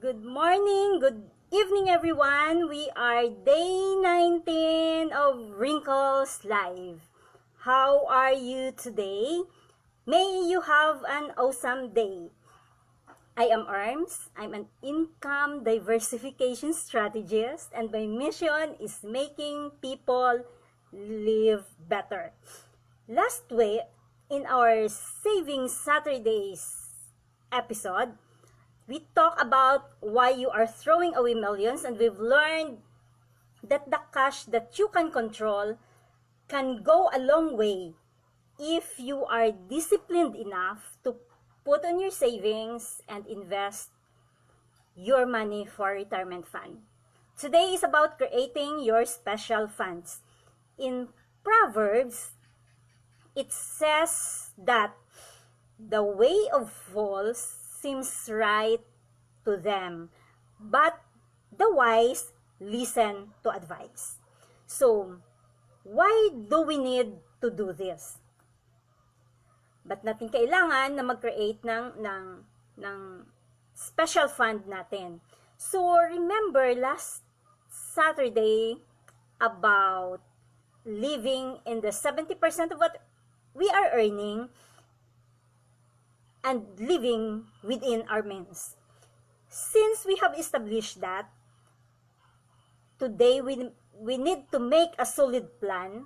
Good morning, good evening everyone. We are day 19 of Wrinkles Live. How are you today? May you have an awesome day. I am Arms. I'm an income diversification strategist and my mission is making people live better. Last week, in our Saving Saturdays episode, we talk about why you are throwing away millions, and we've learned that the cash that you can control can go a long way if you are disciplined enough to put on your savings and invest your money for retirement fund. Today is about creating your special funds. In Proverbs, it says that the way of fools seems right to them, but the wise listen to advice. So, why do we need to do this? Ba't natin kailangan na mag-create ng special fund natin? So, remember last Saturday about living in the 70% of what we are earning and living within our means. Since we have established that, today we need to make a solid plan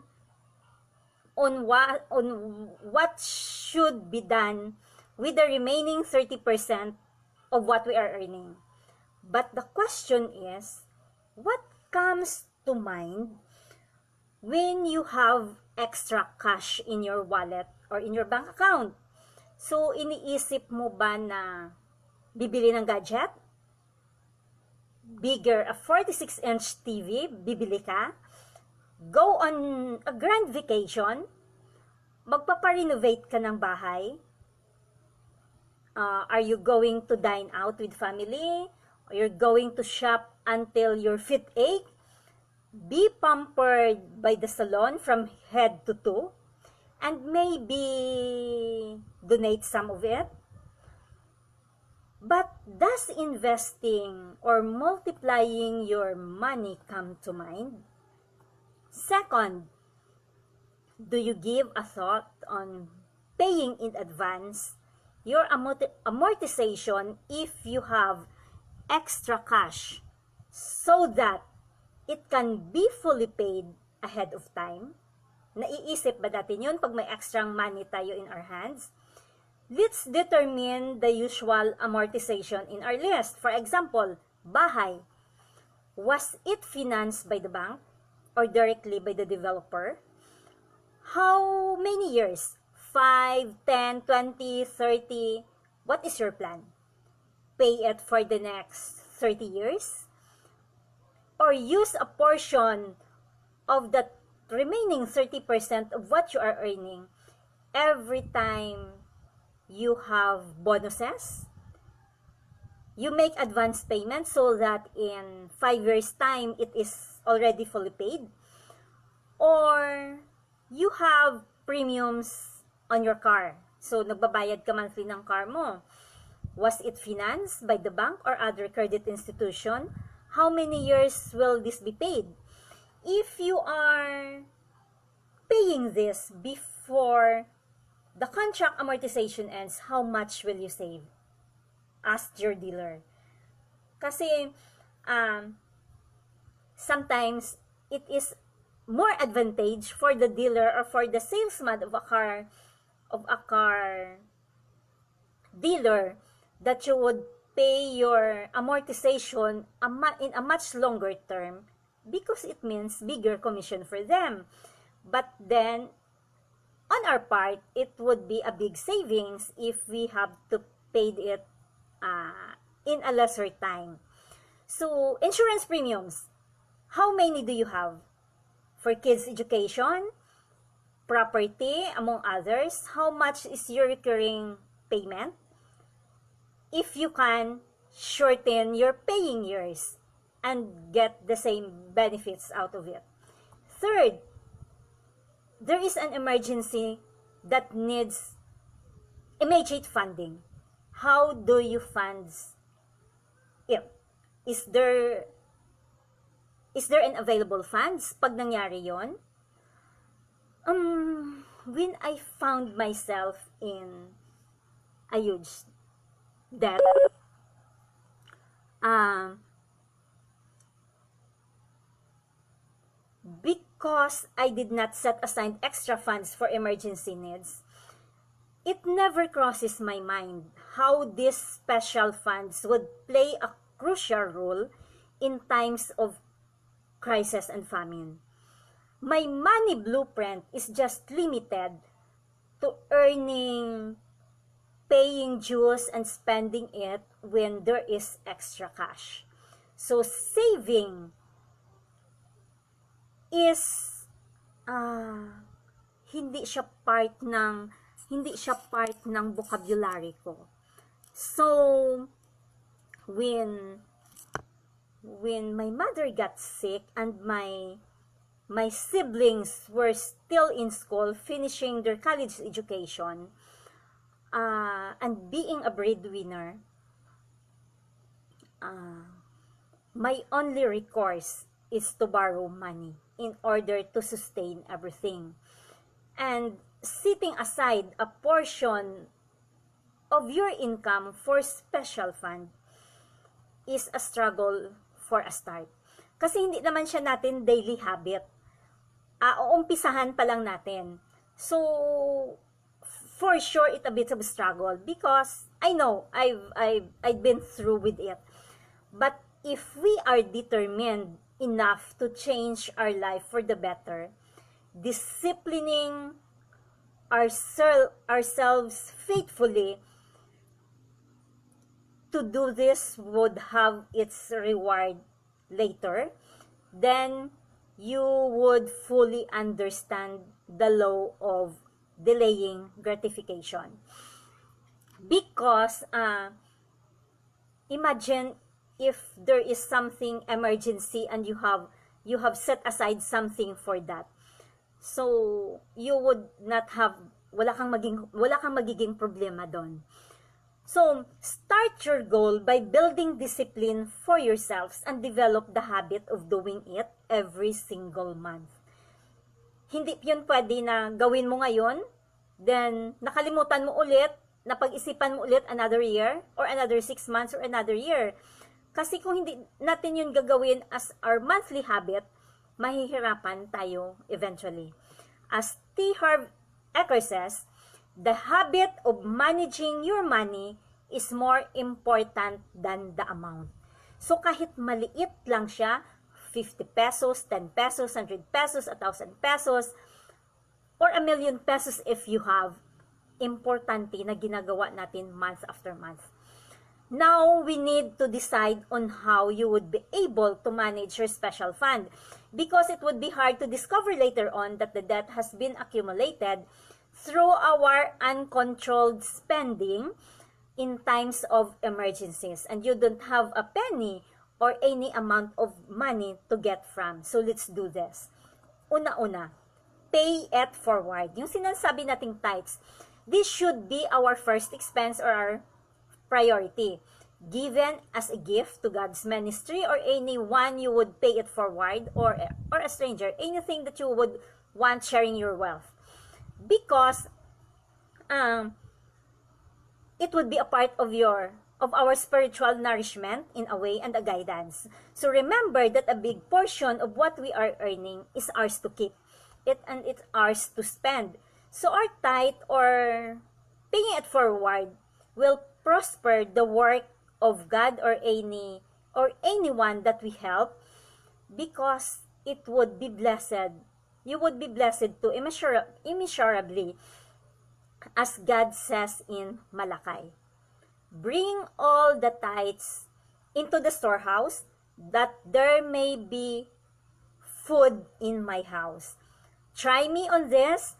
on what should be done with the remaining 30% of what we are earning. But the question is, what comes to mind when you have extra cash in your wallet or in your bank account? So, iniisip mo ba na bibili ng gadget? Bigger, a 46-inch TV, bibili ka? Go on a grand vacation? Magpaparenovate ka ng bahay? Are you going to dine out with family? Or you're going to shop until your feet ache? Be pampered by the salon from head to toe? And maybe donate some of it. But does investing or multiplying your money come to mind? Second, do you give a thought on paying in advance your amortization if you have extra cash so that it can be fully paid ahead of time? Naiisip ba natin yun pag may extra money tayo in our hands? Let's determine the usual amortization in our list. For example, bahay. Was it financed by the bank or directly by the developer? How many years? 5, 10, 20, 30? What is your plan? Pay it for the next 30 years? Or use a portion of the remaining 30% of what you are earning every time you have bonuses? You make advance payments so that in 5 years time it is already fully paid? Or you have premiums on your car, so nagbabayad ka monthly ng car mo. Was it financed by the bank or other credit institution? How many years will this be paid? If you are paying this before the contract amortization ends, how much will you save? Ask your dealer. Kasi sometimes it is more advantage for the dealer or for the salesman of a car dealer that you would pay your amortization in a much longer term, because it means bigger commission for them. But then, on our part, it would be a big savings if we have to pay it in a lesser time. So, insurance premiums. How many do you have? For kids' education, property, among others, how much is your recurring payment? If you can, shorten your paying years and get the same benefits out of it. Third, there is an emergency that needs immediate funding. How do you fund it. Is there an available funds pag nangyari yon? When I found myself in a huge debt, because I did not set aside extra funds for emergency needs, it never crosses my mind how these special funds would play a crucial role in times of crisis and famine. My money blueprint is just limited to earning, paying dues, and spending it when there is extra cash. So saving is hindi siya part ng vocabulary ko. So when my mother got sick and my siblings were still in school finishing their college education, and being a breadwinner, my only recourse is to borrow money in order to sustain everything. And setting aside a portion of your income for special fund is a struggle for a start. Kasi hindi naman siya natin daily habit. Uumpisahan pa lang natin. So, for sure, it's a bit of a struggle because I know I've been through with it. But if we are determined enough to change our life for the better, disciplining ourselves faithfully to do this would have its reward later, then you would fully understand the law of delaying gratification. Because imagine if there is something emergency and you have set aside something for that. So you would not have wala kang magiging problema doon. So start your goal by building discipline for yourselves and develop the habit of doing it every single month. Hindi yun pwede na gawin mo ngayon, then nakalimutan mo ulit, napag-isipan mo ulit another year or another 6 months or another year. Kasi kung hindi natin yun gagawin as our monthly habit, mahihirapan tayo eventually. As T. Harv Eker says, the habit of managing your money is more important than the amount. So kahit maliit lang siya, 50 pesos, 10 pesos, 100 pesos, 1,000 pesos, or 1,000,000 pesos if you have, importante na ginagawa natin month after month. Now, we need to decide on how you would be able to manage your special fund because it would be hard to discover later on that the debt has been accumulated through our uncontrolled spending in times of emergencies and you don't have a penny or any amount of money to get from. So, let's do this. Una-una, pay it forward. Yung sinasabi nating tithes, this should be our first expense or our priority, given as a gift to God's ministry or anyone you would pay it forward or a stranger, anything that you would want sharing your wealth. Because it would be a part of our spiritual nourishment in a way and a guidance. So remember that a big portion of what we are earning is ours to keep. And it's ours to spend. So our tithe or paying it forward will prosper the work of God or anyone that we help because it would be blessed. You would be blessed to immeasurably as God says in Malakay. Bring all the tithes into the storehouse that there may be food in my house. Try me on this,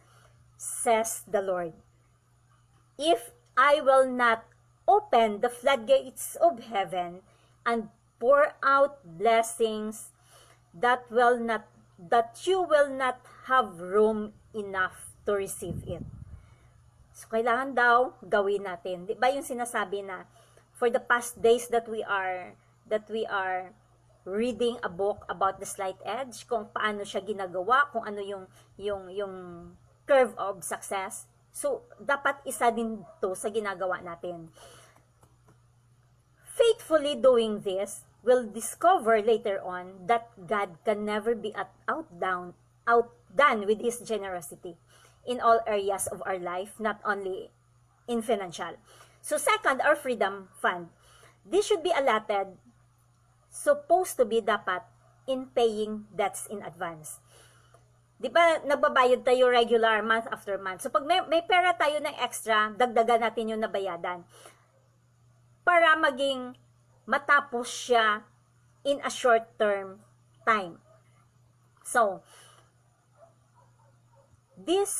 says the Lord. If I will not open the floodgates of heaven and pour out blessings that you will not have room enough to receive it. So, kailangan daw gawin natin. Di ba yung sinasabi na for the past days that we are that we are reading a book about the slight edge, kung paano siya ginagawa, kung ano yung curve of success. So, dapat isa din to sa ginagawa natin. Faithfully doing this, we'll discover later on that God can never be outdone with His generosity in all areas of our life, not only in financial. So second, our freedom fund. This should be allotted, supposed to be dapat, in paying debts in advance. Di ba, nagbabayad tayo regular month after month. So pag may pera tayo ng extra, dagdagan natin yung nabayadan para maging matapos siya in a short term time. So, this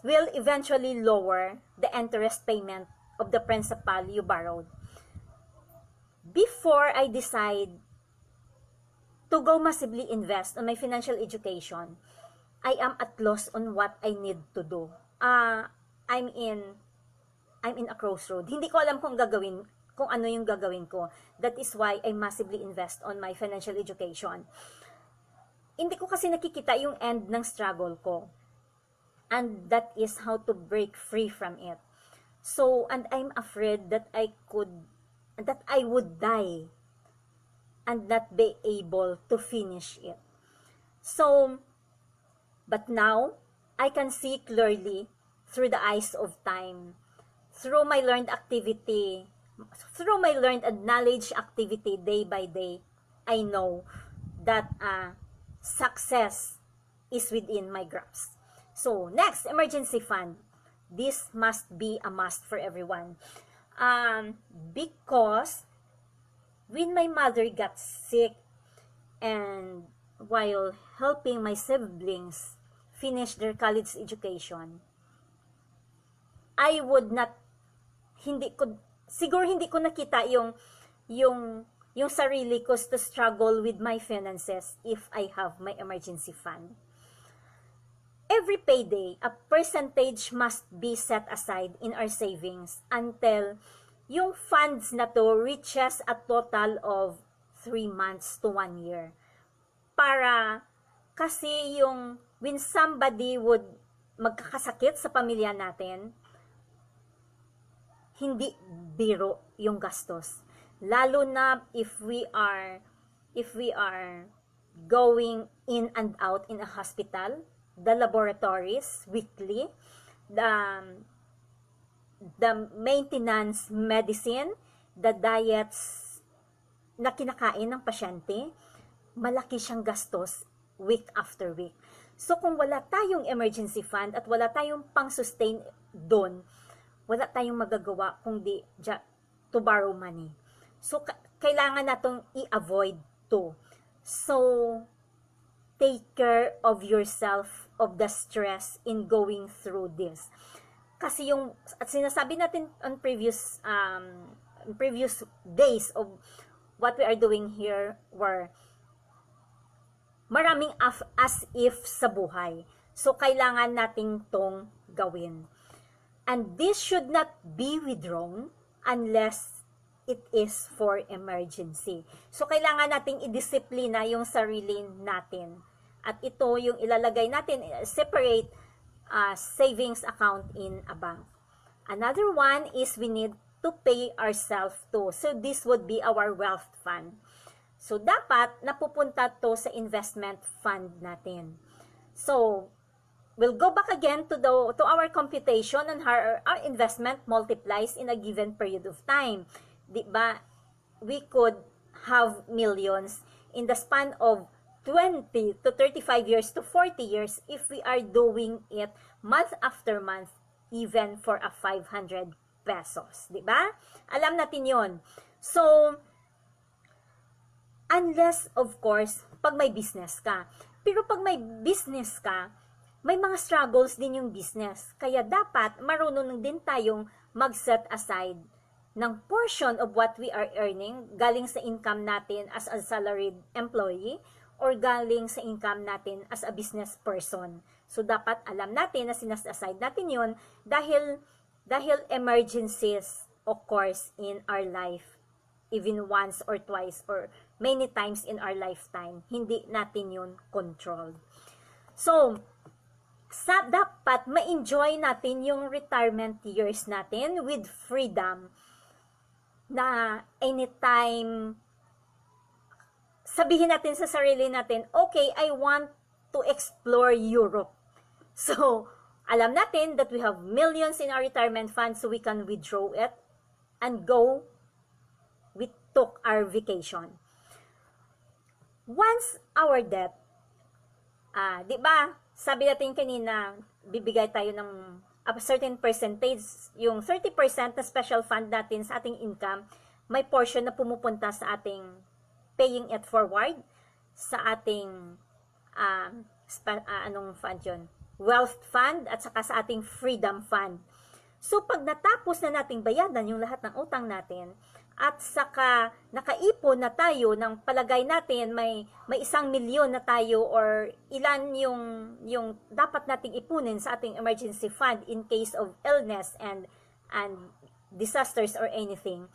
will eventually lower the interest payment of the principal you borrowed. Before I decide to go massively invest on my financial education, I am at loss on what I need to do. I'm in a crossroad. Hindi ko alam kung ano yung gagawin ko. That is why I massively invest on my financial education. Hindi ko kasi nakikita yung end ng struggle ko. And that is how to break free from it. So, and I'm afraid that I would die and not be able to finish it. So, but now, I can see clearly through the eyes of time, through my learned activity, through my learned and knowledge activity day by day, I know that success is within my grasp. So, next, emergency fund. This must be a must for everyone. Because when my mother got sick and while helping my siblings finish their college education, I would not, siguro hindi ko nakita yung sarili ko to struggle with my finances if I have my emergency fund. Every payday, a percentage must be set aside in our savings until yung funds na to reaches a total of 3 months to 1 year. Para kasi when somebody would magkakasakit sa pamilya natin, hindi biro yung gastos. Lalo na if we are going in and out in a hospital, the laboratories weekly, the maintenance medicine, the diets na kinakain ng pasyente, malaki siyang gastos week after week. So kung wala tayong emergency fund at wala tayong pang-sustain doon, wala tayong magagawa kundi to borrow money. So kailangan natong i-avoid to. So take care of yourself of the stress in going through this. Kasi at sinasabi natin on previous days of what we are doing here were maraming as if sa buhay. So kailangan nating tong gawin. And this should not be withdrawn unless it is for emergency. So kailangan nating i-disiplina yung sarili natin. At ito yung ilalagay natin, separate savings account in a bank. Another one is we need to pay ourselves too. So this would be our wealth fund. So dapat napupunta to sa investment fund natin. So we'll go back again to our computation on how our investment multiplies in a given period of time. Diba? We could have millions in the span of 20 to 35 years to 40 years if we are doing it month after month, even for a 500 pesos. Diba? Alam natin yon. So, unless, of course, pag may business ka. Pero pag may business ka, may mga struggles din yung business. Kaya dapat marunong din tayong mag-set aside ng portion of what we are earning galing sa income natin as a salaried employee or galing sa income natin as a business person. So, dapat alam natin na sinas-aside natin yun dahil emergencies occurs in our life even once or twice or many times in our lifetime. Hindi natin yun control. So, dapat ma-enjoy natin yung retirement years natin with freedom na anytime sabihin natin sa sarili natin, okay, I want to explore Europe. So, alam natin that we have millions in our retirement fund so we can withdraw it and go. We took our vacation. Once our debt, di ba, sabi natin kanina, bibigay tayo ng a certain percentage, yung 30% na special fund natin sa ating income, may portion na pumupunta sa ating paying it forward, sa ating anong fund yun? Wealth fund at saka sa ating freedom fund. So, pag natapos na nating bayadan yung lahat ng utang natin, at saka nakaipon na tayo ng palagay natin may 1,000,000 na tayo or ilan yung dapat nating ipunin sa ating emergency fund in case of illness and disasters or anything.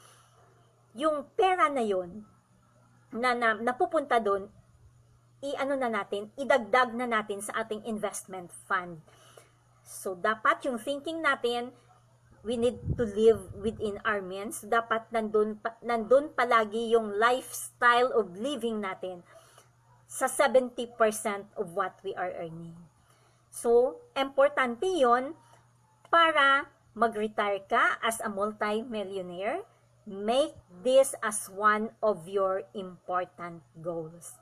Yung pera na yun na napupunta doon, idagdag na natin sa ating investment fund. So, dapat yung thinking natin, we need to live within our means. Dapat nandun palagi yung lifestyle of living natin sa 70% of what we are earning. So, importante yon para mag-retire ka as a multi-millionaire. Make this as one of your important goals.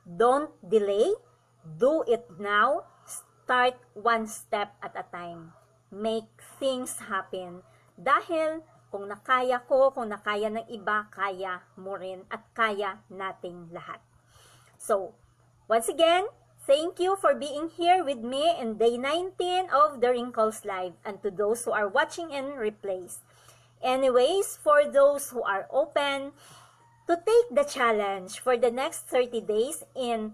Don't delay. Do it now. Start one step at a time. Make things happen. Dahil kung nakaya ko, kung nakaya ng iba, kaya mo rin at kaya nating lahat. So, once again, thank you for being here with me in day 19 of The Wrinkles Live and to those who are watching in replays. Anyways, for those who are open to take the challenge for the next 30 days in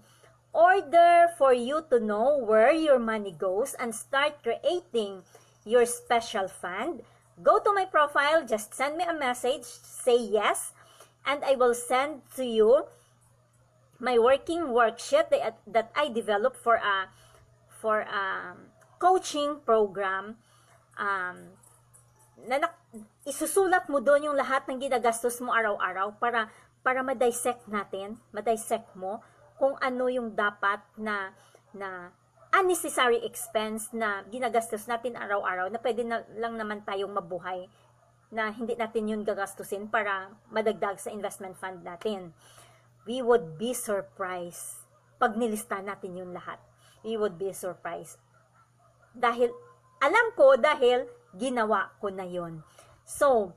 order for you to know where your money goes and start creating your special fund, go to my profile, just send me a message, say yes, and I will send to you my working worksheet that I developed for a coaching program. Isusulat mo doon yung lahat ng ginagastos mo araw-araw para ma-dissect mo kung ano yung dapat na unnecessary expense na ginagastos natin araw-araw na pwede na lang naman tayong mabuhay na hindi natin yun gagastusin para madagdag sa investment fund natin. We would be surprised pag nilista natin yun lahat. We would be surprised. Dahil ginawa ko na yun. So,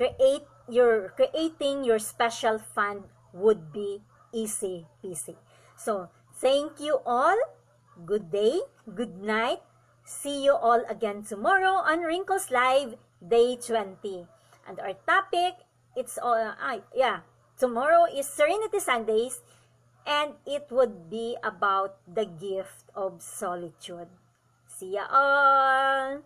creating your special fund would be easy peasy. So, thank you all. Good day. Good night. See you all again tomorrow on Wrinkles Live, day 20. And our topic, tomorrow is Serenity Sundays, and it would be about the gift of solitude. See ya all.